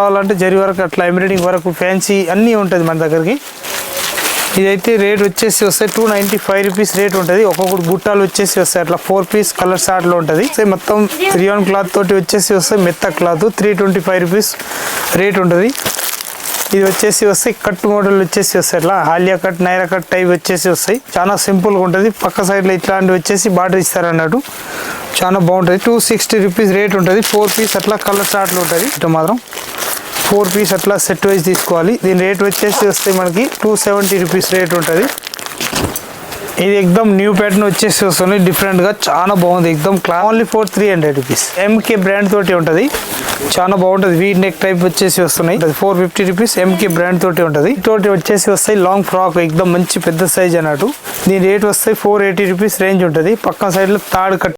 కావాలంటే జరీ వరకు అట్లా ఎంబ్రాయిడింగ్ వరకు ఫ్యాన్సీ అన్నీ ఉంటుంది మన దగ్గరికి. ఇదైతే రేట్ వచ్చేసి వస్తాయి 295 రూపీస్ రేట్ ఉంటుంది. ఒక్కొక్కటి బుట్టాలు వచ్చేసి వస్తాయి అట్లా 4 పీస్ కలర్ షార్ట్లో ఉంటుంది. మొత్తం రియాన్ క్లాత్ తోటి వచ్చేసి వస్తాయి మెత్త క్లాత్ 325 రూపీస్ రేట్ ఉంటుంది. ఇది వచ్చేసి వస్తాయి కట్ మోడల్ వచ్చేసి వస్తాయి అట్లా Alia cut Naira cut type వచ్చేసి వస్తాయి. చాలా సింపుల్గా ఉంటుంది. పక్క సైడ్లో ఇట్లాంటివి వచ్చేసి బార్డర్ ఇస్తారు అన్నట్టు. చాలా బాగుంటుంది. 260 రూపీస్ రేట్ ఉంటుంది. 4 పీస్ అట్లా కలర్ షార్ట్లో ఉంటుంది. ఇటు మాత్రం 4 పీస్ అట్లా సెట్ వైజ్ తీసుకోవాలి. దీని రేట్ వచ్చేసి వస్తే మనకి 270 రూపీస్ రేట్ ఉంటుంది. ఇది ఎక్దమ్ న్యూ ప్యాటర్న్ వచ్చేసి వస్తుంది డిఫరెంట్గా చాలా బాగుంది. ఎక్దమ్ cloth only for 300 rupees. MK brand తోటి ఉంటుంది. చాలా బాగుంటుంది. వీ నెక్ టైప్ వచ్చేసి వస్తున్నాయి 450 రూపీస్. ఎంకే బ్రాండ్ తోటి ఉంటుంది. తోటి వచ్చేసి వస్తాయి లాంగ్ ఫ్రాక్ ఎక్దమ్ మంచి పెద్ద సైజ్ అన్నట్టు. దీని రేట్ వస్తాయి 480 రూపీస్ రేంజ్ ఉంటుంది. పక్కన సైడ్లో థర్డ్ కట్